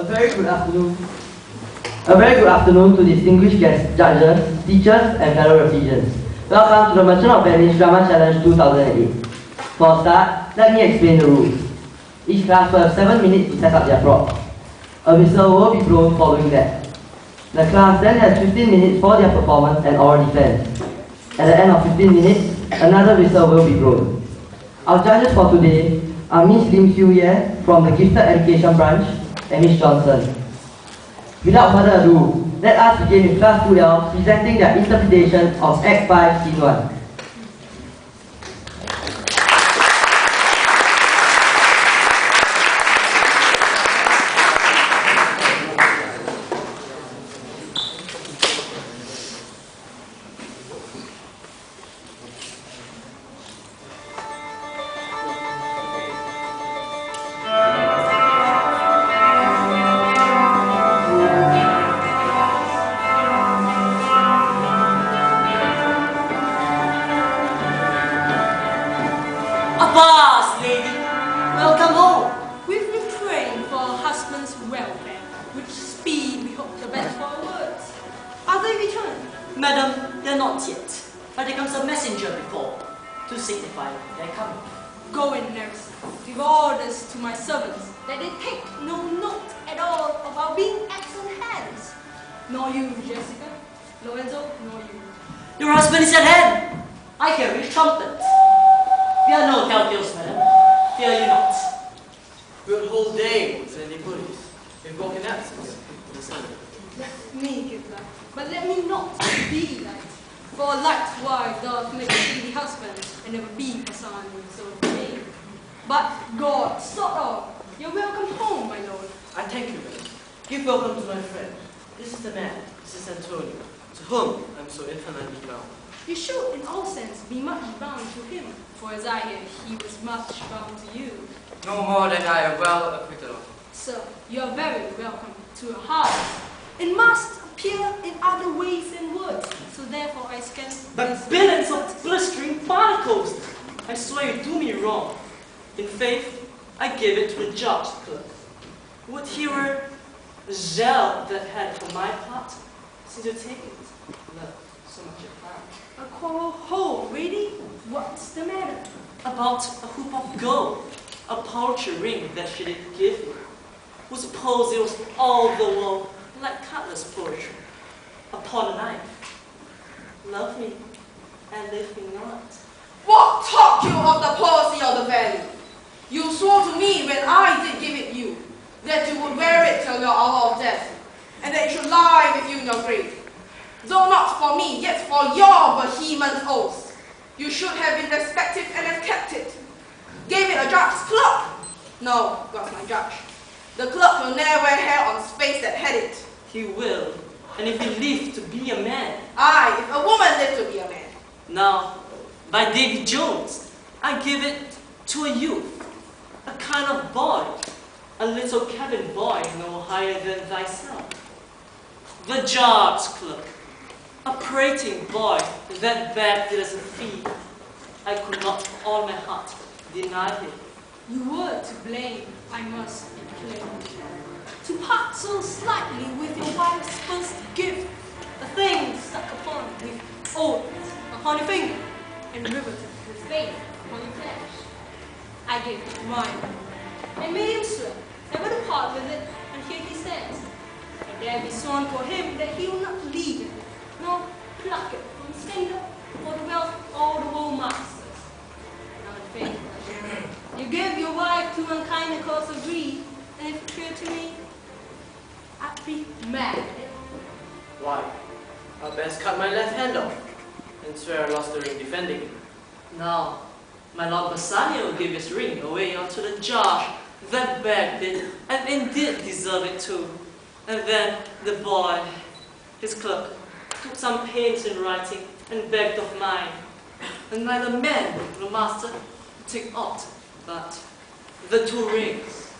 A very good afternoon. A very good afternoon to distinguished guests, judges, teachers, and fellow refugees. Welcome to the Merchant of Venice Drama Challenge 2008. For a start, let me explain the rules. Each class will have 7 minutes to set up their prop. A whistle will be blown following that. The class then has 15 minutes for their performance and oral defense. At the end of 15 minutes, another whistle will be blown. Our judges for today are Miss Lim Xiu Ye from the Gifted Education Branch and Miss Johnson. Without further ado, let us begin with Class 2L presenting their interpretation of Act 5, Scene 1. Avast, lady! Welcome home! We've been praying for our husband's welfare, which speed we hope the best for our words. Are they returned? Madam, they're not yet, but there comes a messenger before, to signify their coming. Go in, nurse. Give orders to my servants that they take no note at all of our being absent hands. Nor you, Jessica, Lorenzo, nor you. Your husband is at hand! I hear his trumpet. There are no telltales, madam. Fear you not. We'll whole day won't send any police. We've got an absence on the Sunday. Let me give light, but let me not be light. For a light wife doth make a speedy husband, and never be a son so vain. But God, sort of, you're welcome home, my lord. I thank you, madam. Give welcome to my friend. This is the man, this is Antonio, to whom I'm so infinitely bound. You should, in all sense, be much bound to him, for as I hear, he was much bound to you. No more than I am well acquitted of. Sir, you are very welcome to a house. It must appear in other ways than words, so therefore I scan... But billions of blistering particles! I swear you do me wrong. In faith, I give it to the judge clerk. Would he were gel that had for my part, since you take it, love so much at heart. A quarrel whole, really? What's the matter? About a hoop of gold, a paltry ring that she did give me, who supposed it was all the world, like Cutler's poetry, upon a knife. Love me, and leave me not. What taught you of the policy of the value? You swore to me when I did give it you, that you would wear it till your hour of death, and that it should lie with you in your grave. Though not for me, yet for your vehement oaths, you should have been respected and have kept it. Gave it a judge's clerk? No, God's my judge. The clerk will never wear hair on his face that had it. He will, and if he live to be a man. Aye, if a woman lived to be a man. Now, by Davy Jones, I give it to a youth, a kind of boy, a little cabin boy no higher than thyself. The judge's clerk, a prating boy that begged it as a fee. I could not for all my heart deny him. You were to blame, I must declare. To part so slightly with your wife's first gift, a thing stuck upon with oaths upon your finger, and riveted with faith upon your flesh. I gave it mine, and made him swear never to part with it, and here he stands. I dare be sworn for him that he will not leave it, nor pluck it from Sender or the wealth of all the world masters. Now in faith, you give your wife to unkind the cause of greed, and if it appeared to me, I'd be mad at it. Why? I'll best cut my left hand off, and swear I lost the ring defending it. Now, my Lord Bassanio gave his ring away unto the judge that begged it, and indeed deserved it too. And then the boy, his clerk, took some pains in writing and begged of mine. And neither man nor master could take aught but the 2 rings.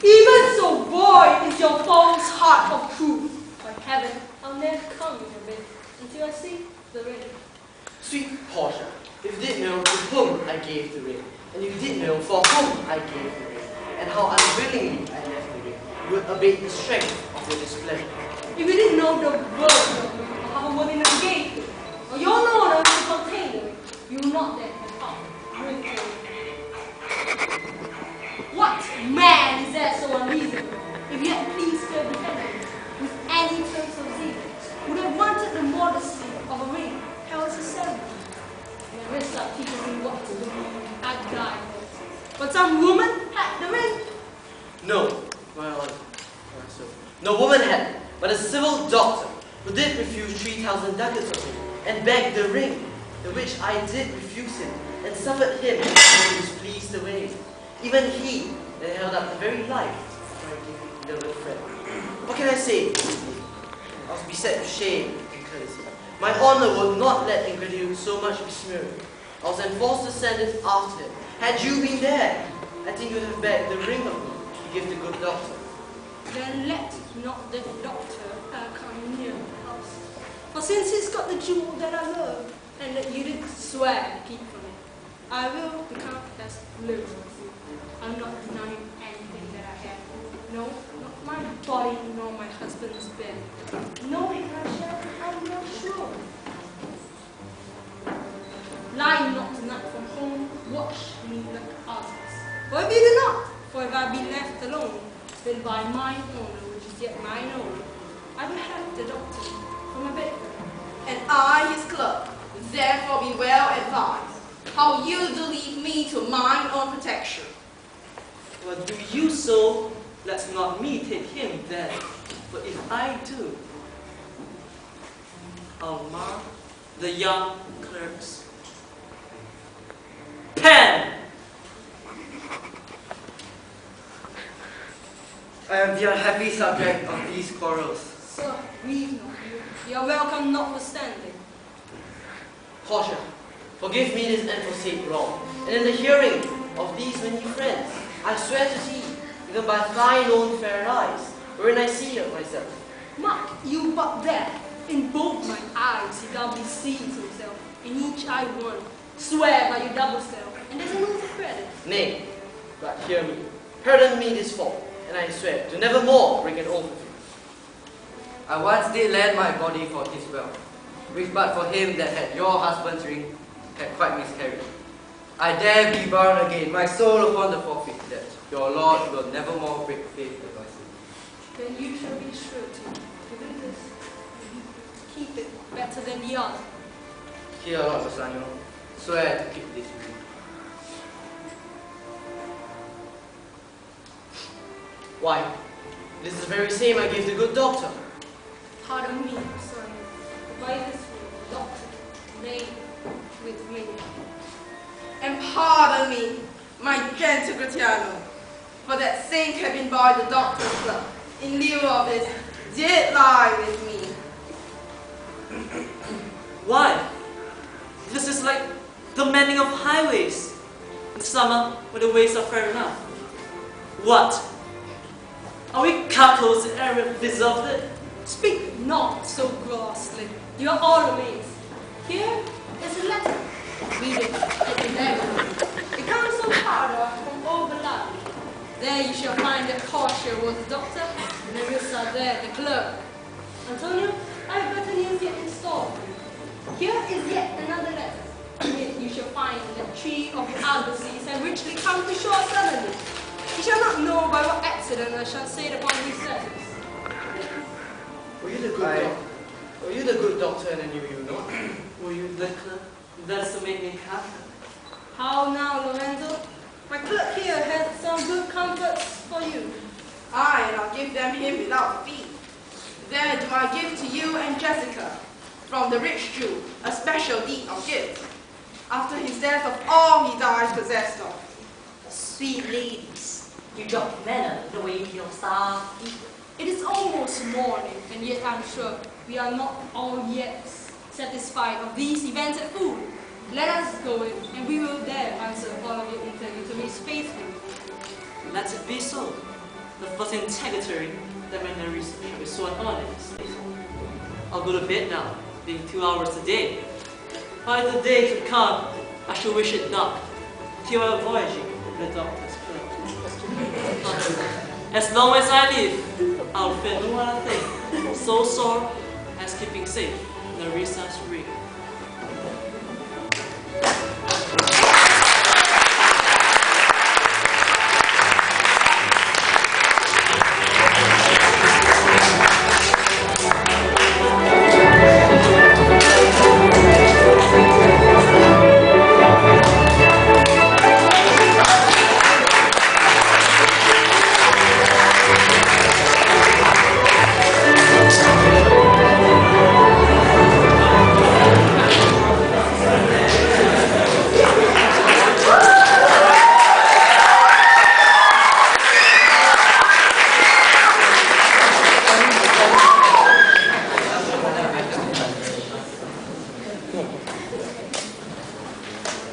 Even so void is your false heart of truth. By heaven, I'll never come in your bed until I see the ring. Sweet Portia, if you did know to whom I gave the ring, and you did know for whom I gave the ring, and how unwillingly I left the ring would abate the strength of your displeasure. If you didn't know the word or how one in a gate, or your honor to contain them, you will not then have come. What man is there so unreasonable, if yet pleased to have defended with any terms of zeal, would have wanted the modesty of a ring held as a ceremony? And the rest of teachers in what to do had died. But some woman had the ring. No, my honor. No woman had, but a civil doctor who did refuse 3,000 ducats of him and begged the ring, the which I did refuse him and suffered him when he was pleased away. Even he that held up the very life of my beloved friend. What can I say? I was beset with shame and courtesy. My honor would not let ingratitude so much be smeared. I was enforced to send it after him. Had you been there, I think you would have begged the ring of me to give the good doctor. Then let not the doctor come near the house. For since he's got the jewel that I love, and that you did swear to keep from it, I will become as liberal as you. I'm not denying anything that I have. No, not my body, nor my husband's bed. No, if I shall, I'm not sure. Lie not tonight from home, watch me like others. For if you do not, for if I be left alone, then by mine honor, which is yet mine own, I will have the doctor from my bed. And I, his clerk, therefore be well advised how you do leave me to mine own protection. Well, do you so? Let not me take him then. But if I do, I'll mark the young clerk's pen. I am the unhappy subject of these quarrels. Sir, grieve not you. You are welcome notwithstanding. Portia, forgive me this unforeseen wrong, and in the hearing of these many friends, I swear to thee, even by thine own fair eyes, wherein I see myself. Mark you but there, in both mine eyes he doubly sees himself, in each eye one. Swear by your double self, and there's an oath of credit. Nay, but hear me. Pardon me this fault, and I swear to never more break an oath with you. I once did lend my body for his wealth, which but for him that had your husband's ring had quite miscarried. I dare be bound again, my soul upon the forfeit, that your Lord will never more break faith with my sin. Then you shall be sure to do this. Keep it better than the other. Here, Lord Bassanio, swear to keep this ring. Why, this is the very same I gave the good doctor. Pardon me, son. By this ring, the doctor, lay with me. And pardon me, my gentle Gratiano, for that same cabin boy, the doctor's clerk, in lieu of it, did lie with me. Why? This is like the mending of highways in summer when the ways are fair enough. What? Are we couples in error beloved? Speak not so grossly. You are all amazed. Here is a letter. Read it at the next. It comes from Carter from Overlap. There you shall find that Portia was the doctor, and the rest are there, the clerk. Antonio, I have better news yet in store. Here is yet another letter. In it you shall find that three of the argosies have richly come to shore suddenly. You shall not know by what accident I shall sail upon these letters. Were you the good doctor? Were you the good doctor and I knew you not? Were you the clerk? That's to make me captain. How now, Lorenzo? My clerk here has some good comforts for you. Aye, and I'll give them him without fee. Then do I give to you and Jessica, from the rich Jew, a special deed of gift, after his death of all he dies possessed of. Sweet ladies, you drop manner the way your star eat. It is almost morning, and yet I'm sure we are not all yet satisfied of these events at food. Let us go in, and we will there answer all of your interrogatories faithfully. Let it be so. The first interrogatory that my research is sworn on it. I'll go to bed now, being 2 hours a day. By the day should come, I shall wish it not, till I voyaging with the doctor's clerk. As long as I live, I'll fear no other thing so sore as keeping safe Nerissa's ring.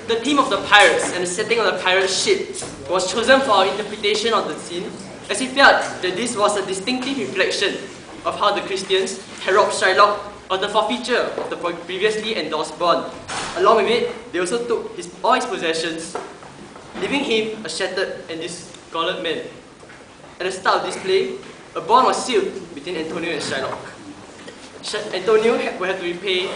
The theme of the pirates and the setting of the pirate ship was chosen for our interpretation of the scene, as we felt that this was a distinctive reflection of how the Christians had robbed Shylock of the forfeiture of the previously endorsed bond. Along with it, they also took all his possessions, leaving him a shattered and discolored man. At the start of this play, a bond was sealed between Antonio and Shylock. Antonio will have to repay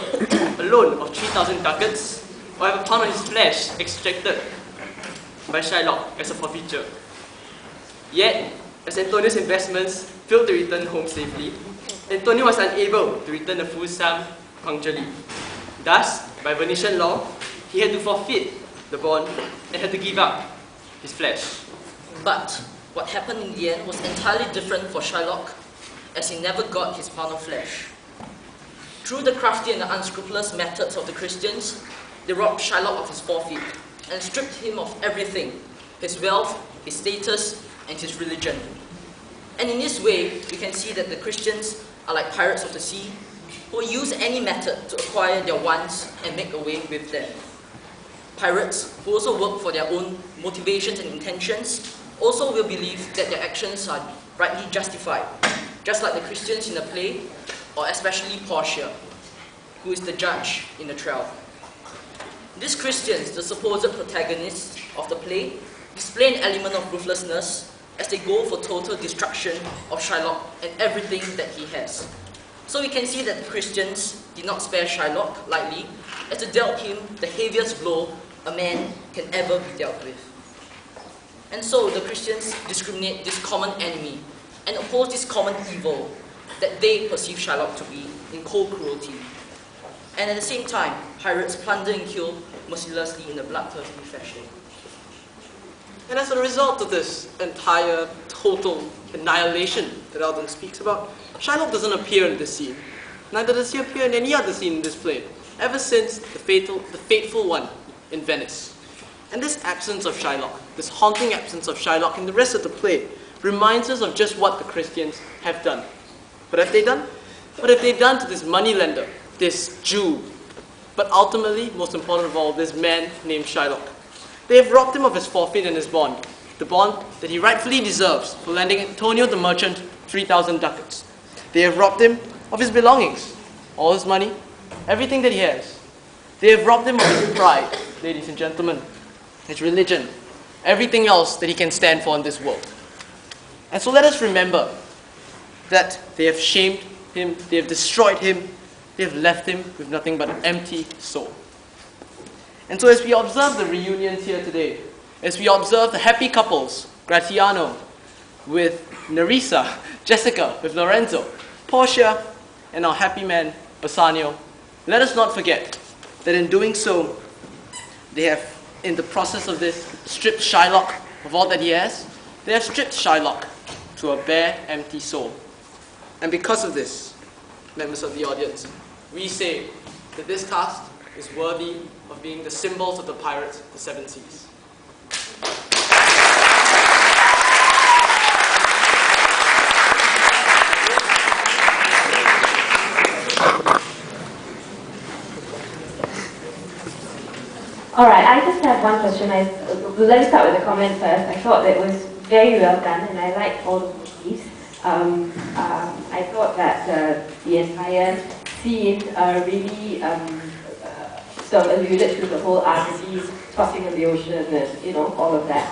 a loan of 3,000 ducats or have a pound of his flesh extracted by Shylock as a forfeiture. Yet, as Antonio's investments failed to return home safely, Antonio was unable to return the full sum punctually. Thus, by Venetian law, he had to forfeit the bond and had to give up his flesh. But what happened in the end was entirely different for Shylock, as he never got his pound of flesh. Through the crafty and the unscrupulous methods of the Christians, they robbed Shylock of his forfeit and stripped him of everything: his wealth, his status, and his religion. And in this way, we can see that the Christians are like pirates of the sea, who use any method to acquire their wants and make away with them. Pirates, who also work for their own motivations and intentions, also will believe that their actions are rightly justified, just like the Christians in the play, or especially Portia, who is the judge in the trial. These Christians, the supposed protagonists of the play, display an element of ruthlessness as they go for total destruction of Shylock and everything that he has. So we can see that the Christians did not spare Shylock lightly, as they dealt him the heaviest blow a man can ever be dealt with. And so the Christians discriminate this common enemy and oppose this common evil that they perceive Shylock to be in cold cruelty. And at the same time, pirates plunder and kill mercilessly in a bloodthirsty fashion. And as a result of this entire total annihilation that Alden speaks about, Shylock doesn't appear in this scene. Neither does he appear in any other scene in this play, ever since the fateful one in Venice. And this absence of Shylock, this haunting absence of Shylock in the rest of the play, reminds us of just what the Christians have done. What have they done? What have they done to this moneylender, this Jew, but ultimately, most important of all, this man named Shylock? They have robbed him of his forfeit and his bond, the bond that he rightfully deserves for lending Antonio the merchant 3,000 ducats. They have robbed him of his belongings, all his money, everything that he has. They have robbed him of his pride, ladies and gentlemen, his religion, everything else that he can stand for in this world. And so let us remember that they have shamed him, they have destroyed him, they have left him with nothing but an empty soul. And so as we observe the reunions here today, as we observe the happy couples, Gratiano with Nerissa, Jessica with Lorenzo, Portia and our happy man, Bassanio, let us not forget that in doing so, they have, in the process of this, stripped Shylock of all that he has. They have stripped Shylock to a bare, empty soul. And because of this, members of the audience, we say that this cast is worthy of being the symbols of the pirates of the seven seas. Alright, I just have one question. Let's start with the comment first. I thought that it was very well done and I liked all the movies. I thought that the entire scene really sort of alluded to the whole RCs crossing of the ocean and all of that.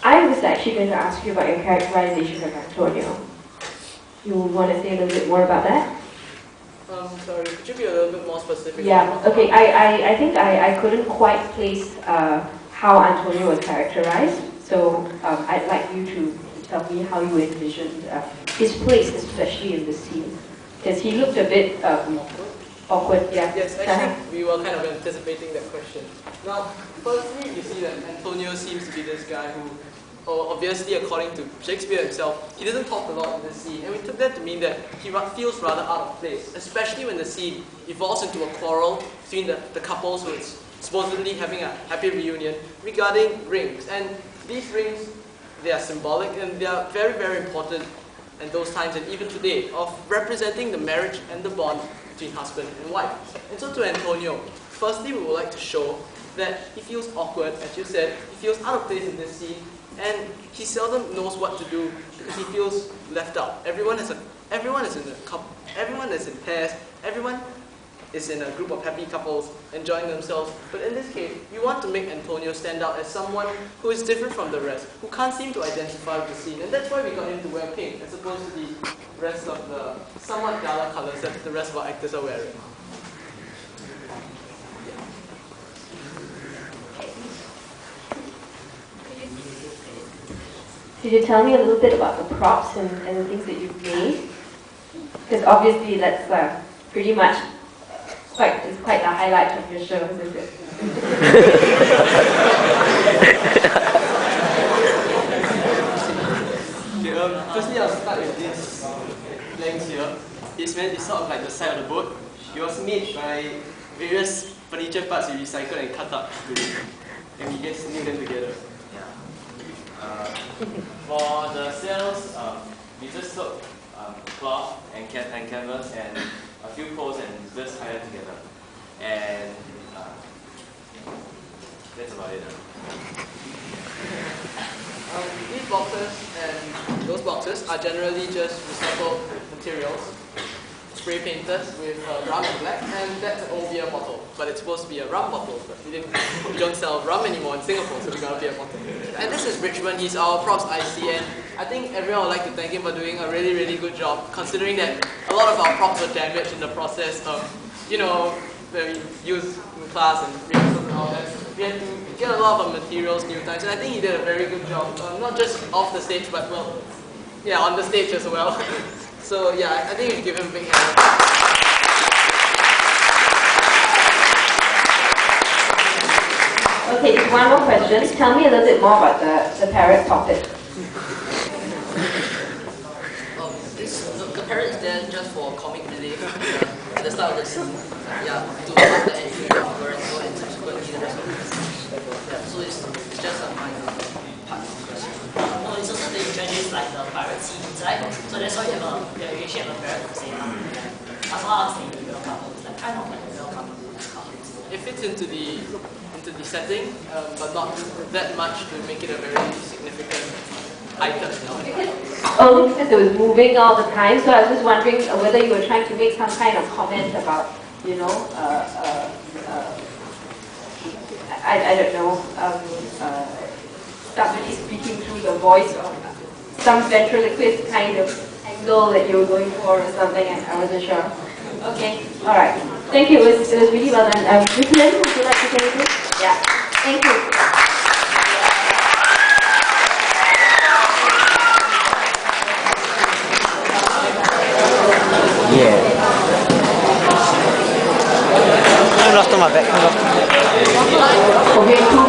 I was actually going to ask you about your characterization of Antonio. You want to say a little bit more about that? Sorry, could you be a little bit more specific? Yeah, okay. I think I couldn't quite place how Antonio was characterized. So I'd like you to tell me how you envisioned his place, especially in the scene. Because he looked a bit awkward, yeah. Yes, actually, we were kind of anticipating that question. Now, firstly, you see that Antonio seems to be this guy who, obviously, according to Shakespeare himself, he doesn't talk a lot in the scene, and we took that to mean that he feels rather out of place, especially when the scene evolves into a quarrel between the couples who is supposedly having a happy reunion regarding rings. And these rings, they are symbolic and they are very, very important in those times and even today of representing the marriage and the bond between husband and wife. And so to Antonio, firstly we would like to show that he feels awkward, as you said, he feels out of place in this scene, and he seldom knows what to do because he feels left out. Everyone is in pairs, everyone is in a group of happy couples enjoying themselves. But in this case, we want to make Antonio stand out as someone who is different from the rest, who can't seem to identify with the scene. And that's why we got him to wear pink, as opposed to the rest of the somewhat gala colors that the rest of our actors are wearing. Could you tell me a little bit about the props and the things that you've made? Because obviously that's pretty much it's quite the highlight of your show, isn't it? Firstly, I'll start with this planks here. It's sort of like the side of the boat. It was made by various furniture parts we recycled and cut up, and we just nailed them together. For the sails, we just took cloth and canvas and a few poles and just tie them together. And that's about it. These boxes and those boxes are generally just recycled materials, spray painted with rum and black, and that's an old beer bottle. But it's supposed to be a rum bottle, but we don't sell rum anymore in Singapore, so we got a beer bottle. And this is Richmond, he's our props IC, and I think everyone would like to thank him for doing a really, really good job, considering that a lot of our props were damaged in the process of, when we used in class and rehearsals and all that. We had to get a lot of materials new times, and I think he did a very good job, not just off the stage, but well, yeah, on the stage as well. So yeah, I think we should give him a big hand. Okay, one more question. Tell me a little bit more about the parrot topic. The parrot is there just for comic relief at the start of the scene. Yeah, to mark the entry of Lorenzo and subsequently the rest of the scene. Yeah, so it's just a minor part of the scene. No, it's also to introduce like the pirate scene inside. So that's why you usually have a parrot to say that's why I was thinking welcome. It's like kind of like welcome. It fits into the setting, but not that much to make it a very significant item. Only because it was moving all the time, so I was just wondering whether you were trying to make some kind of comment about, I don't know, somebody speaking through the voice or some ventriloquist kind of angle that you were going for or something, and I wasn't sure. Okay, all right. Thank you. It was really well done. Nicholas, would you like to say anything? Yeah. Thank you. Yeah. I'm lost on my back. Okay.